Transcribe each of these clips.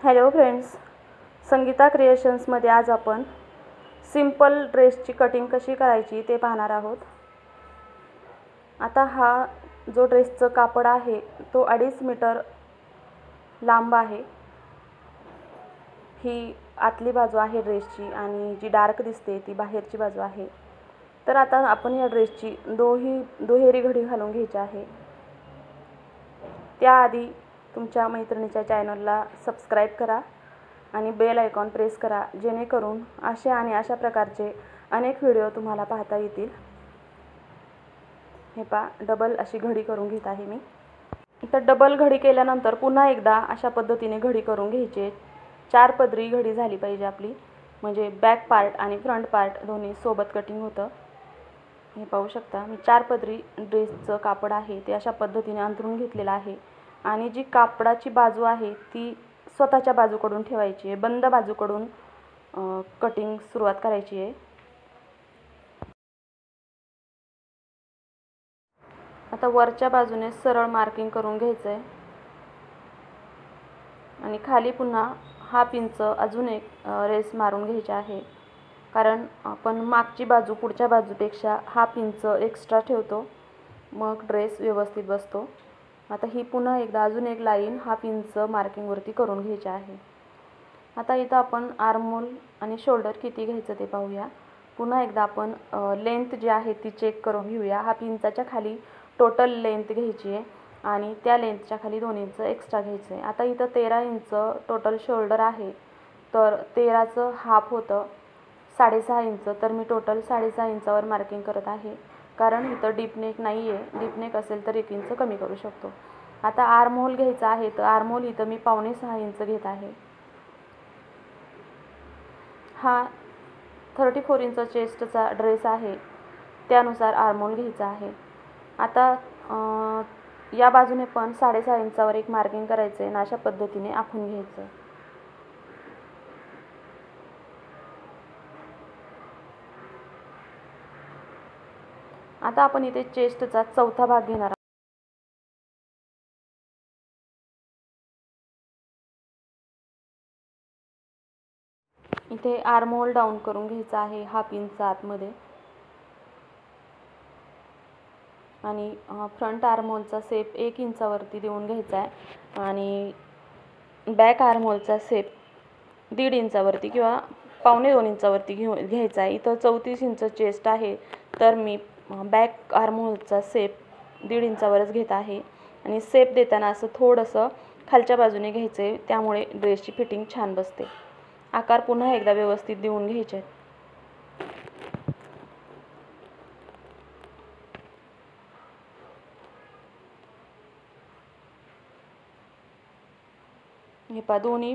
Hello friends, Sangeeta क्रिएशन्समध्ये आज आपण simple ड्रेसची कटिंग कशी करायची ते पाहणार आहोत। आता हा जो ड्रेसचं कापड आहे तो 2.5 मीटर लांब आहे। ही आतली बाजू आहे ड्रेसची आणि जी डार्क दिसते ती बाहेरची बाजू आहे। तर आता आपण या ड्रेसची दुहेरी घडी घालून घ्यायची आहे। त्याआधी तुमच्या मैत्रिणीच्या चॅनलला सबस्क्राइब करा आणि बेल आयकॉन प्रेस करा, जेणेकरून अशा प्रकारचे अनेक व्हिडिओ तुम्हाला पाहता येतील। हे पहा, डबल अशी घडी करून घेत आहे मी। तर डबल घडी केल्यानंतर पुन्हा एकदा अशा पद्धतीने घडी करून घ्यायची। 4 पदरी घडी झाली पाहिजे आपली, म्हणजे बॅक पार्ट आणि फ्रंट पार्ट दोन्ही सोबत कटिंग होतं। हे पाहू शकता, मी 4 पदरी ड्रेसचं कापड आहे ते अशा पद्धतीने अंथरून घेतलेलं आहे आणि जी कापडाची बाजू आहे ती स्वतःच्या बाजूकडून ठेवायची आहे, बंद बाजूकडून कटिंग सुरुवात करायची आहे। आता वरच्या बाजूने सरळ मार्किंग करून घ्यायचं आहे आणि खाली पुन्हा 1/2 इंच अजून एक रेस मारून घ्यायची आहे, कारण आपण मागची बाजू पुढच्या बाजूपेक्षा 1/2 इंच एक्स्ट्रा ठेवतो, मग ड्रेस व्यवस्थित बसतो। आता ही पुन्हा एकदा अजून एक लाईन 1/2 इंच मार्किंगवरती करून घ्यायची आहे। आता इथं आपण आर्महोल आणि शोल्डर किती घ्यायचं ते पाहूया। पुन्हा एकदा आपण लेंथ जी आहे ती चेक करून घेऊया। 1/2 इंचाच्या खाली टोटल लेंथ घ्यायची आहे आणि त्या लेंथच्या खाली 2 इंच एक्स्ट्रा घ्यायचं आहे। आता इथं 13 इंच टोटल शोल्डर आहे, तर 13चं हाफ होतं 6.5 इंच, तर मी टोटल 6.5 इंचावर मार्किंग करत आहे, कारण इथं डीप नेक नाही आहे। डीप नेक असेल तर 1 इंच कमी करू शकतो। आता आर्महोल घ्यायचा आहे, तर आर्महोल इथं मी 5.25 इंच घेत आहे। हा 34 इंच चेस्टचा ड्रेस आहे, त्यानुसार आर्महोल घ्यायचा आहे। आता या बाजूने पण 6.5 इंचावर एक मार्किंग करायचं आहे आणि अशा पद्धतीने आखून घ्यायचं। आता आपण इथे चेस्टचा चौथा भाग घेणार आहोत। इथे आर्महोल डाऊन करून घ्यायचा आहे 1/2 इंच आतमध्ये आणि फ्रंट आर्महोलचा शेप 1 इंचावरती देऊन घ्यायचा आहे आणि बॅक आर्महोलचा शेप 1.5 इंचावरती किंवा 1.25-2 इंचावरती घ्यायचा आहे। इथं 34 इंच चेस्ट आहे, तर मी बॅक आर्महोलचा शेप 1.5 इंचावरच घेत आहे आणि शेप देताना असं थोडंसं खालच्या बाजूने घ्यायचं आहे, त्यामुळे ड्रेसची फिटिंग छान बसते। आकार पुन्हा एकदा व्यवस्थित देऊन घ्यायचे आहेत। हे पहा, दोन्ही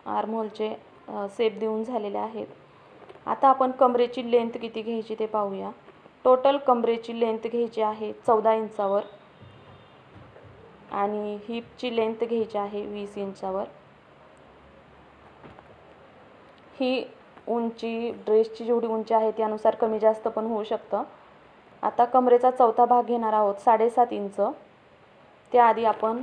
आर्महोलचे शेप देऊन झालेले आहेत। आता आपण कमरेची लेंथ किती घ्यायची ते पाहूया। टोटल कमरेची लेंथ घ्यायची आहे 14 इंचावर आणि हिपची लेंथ घ्यायची आहे 20 इंचावर। ही उंची ड्रेसची जेवढी उंची आहे त्यानुसार कमी जास्त पण होऊ शकतं। आता कमरेचा चौथा भाग घेणार आहोत 7.5 इंच। त्याआधी आपण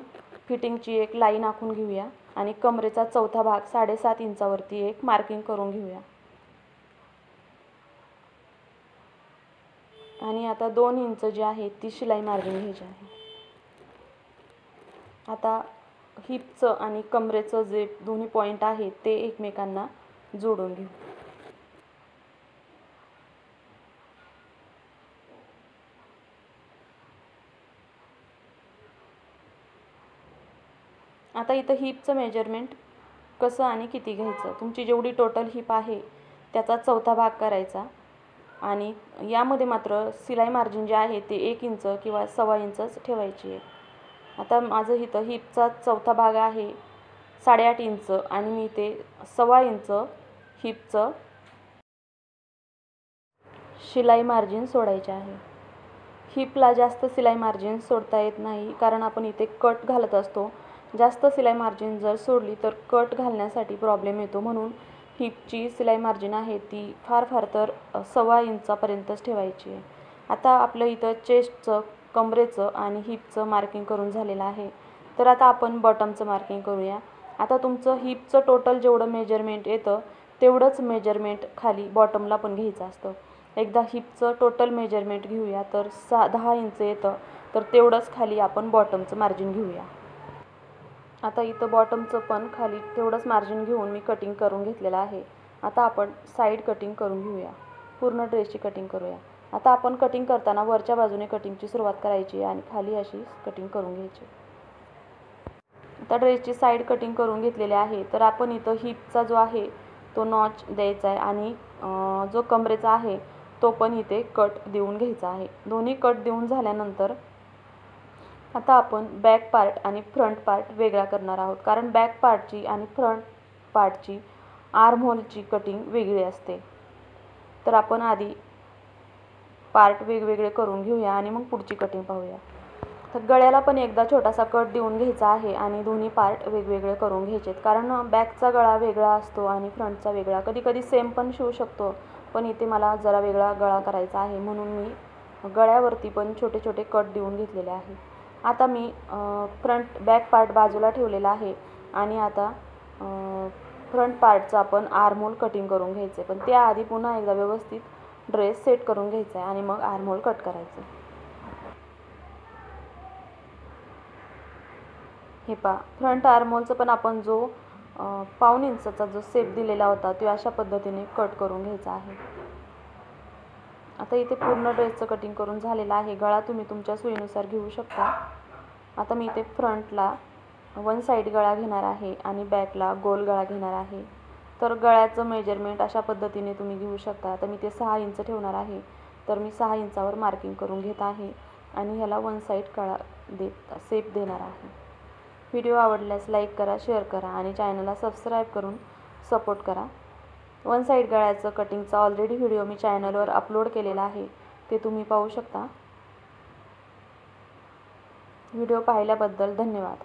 फिटिंगची एक लाईन आखून घेऊया आणि कमरेचा चौथा भाग 7.5 इंचावरती एक मार्किंग करून घेऊया आणि आता 2 इंच जी आहे ती शिलाई मार्जिन घ्यायची आहे। आता हिपचं आणि कमरेचं जे दोन्ही पॉईंट आहेत ते एकमेकांना जोडून घेऊ। आता इथं हिपचं मेजरमेंट कसं आणि किती घ्यायचं, तुमची जेवढी टोटल हिप आहे त्याचा चौथा भाग करायचा आणि यामध्ये मात्र शिलाई मार्जिन जे आहे ते 1 इंच किंवा 1.25 इंचच ठेवायची आहे। आता माझं इथं हिपचा चौथा भाग आहे 8.5 इंच आणि मी ते 1.25 इंच हिपचं शिलाई मार्जिन सोडायचे आहे। हिपला जास्त शिलाई मार्जिन सोडता येत नाही, कारण आपण इथे कट घालत असतो। जास्त शिलाई मार्जिन जर सोडली तर कट घालण्यासाठी प्रॉब्लेम येतो, म्हणून हिपची शिलाई मार्जिन आहे ती फार तर 1.25 इंचापर्यंतच ठेवायची आहे। आता आपलं इथं चेस्टचं, कमरेचं आणि हिपचं मार्किंग करून झालेलं आहे, तर आता आपण बॉटमचं मार्किंग करूया। आता तुमचं हिपचं टोटल जेवढं मेजरमेंट येतं तेवढंच मेजरमेंट खाली बॉटमला पण घ्यायचं असतं. एकदा हिपचं टोटल मेजरमेंट घेऊया तर 10 इंच येतं, तर तेवढंच खाली आपण बॉटमचं मार्जिन घेऊया. आता इथं बॉटमचं पण खाली तेवढंच मार्जिन घेऊन मी कटिंग करून घेतलेलं आहे. आता आपण साईड कटिंग करून घेऊया, पूर्ण ड्रेसची कटिंग करूया. आता आपण कटिंग करताना वरच्या बाजूने कटिंगची सुरुवात करायची आणि खाली अशी कटिंग करून घ्यायची. आता ड्रेसची साईड कटिंग करून घेतलेली आहे. तर आपण इथं हिपचा जो आहे तो नॉच द्यायचा आहे आणि जो कमरेचा आहे तो पण इथे कट देऊन घ्यायचा आहे. दोन्ही कट देऊन झाल्यानंतर आता आपण बॅक पार्ट आणि फ्रंट पार्ट वेगळा करणार आहोत, कारण बॅक पार्टची आणि फ्रंट पार्टची आर्महोलची कटिंग वेगळी असते. तर आपण आधी पार्ट वेगवेगळे करून घेऊया आणि मग पुढची कटिंग पाहूया. तर गळ्याला पण एकदा छोटासा कट देऊन घ्यायचा आहे आणि दोन्ही पार्ट वेगवेगळे करून घ्यायचेत, कारण बॅकचा गळा वेगळा असतो आणि फ्रंटचा वेगळा. कधी कधी सेम पण शिवू शकतो, पण इथे मला जरा वेगळा गळा करायचा आहे म्हणून मी गळ्यावरती पण छोटे छोटे कट देऊन घेतलेले आहे. आता मी बॅक पार्ट बाजूला ठेवलेला आहे आणि आता फ्रंट पार्टचं आपण आर्महोल कटिंग करून घ्यायचे. पण त्याआधी पुन्हा एकदा व्यवस्थित ड्रेस सेट करून घ्यायचा आहे आणि मग आर्महोल कट करायचं. हे पहा, फ्रंट आर्महोलचं पण आपण जो 1/2 इंचचा जो शेप दिलेला होता तो अशा पद्धतीने कट करून घ्यायचा आहे. आता इथे पूर्ण ड्रेसचं कटिंग करून झालेलं आहे. गळा तुम्ही तुमच्या सोयीनुसार घेऊ शकता. आता मी इथे फ्रंटला 1 साईड गळा घेणार आहे आणि बॅकला गोल गळा घेणार आहे. तर गळ्याचं मेजरमेंट अशा पद्धतीने तुम्ही घेऊ शकता. आता मी ते 6 इंच ठेवणार आहे, तर मी 6 इंचावर मार्किंग करून घेत आहे आणि ह्याला 1 साईड गळा शेप देणार आहे. व्हिडिओ आवडल्यास लाईक करा, शेअर करा आणि चॅनलला सबस्क्राईब करून सपोर्ट करा. 1 साईड गळ्याचं कटिंगचा ऑलरेडी व्हिडिओ मी चॅनलवर अपलोड केलेला आहे, ते तुम्ही पाहू शकता. व्हिडिओ पाहिल्याबद्दल धन्यवाद.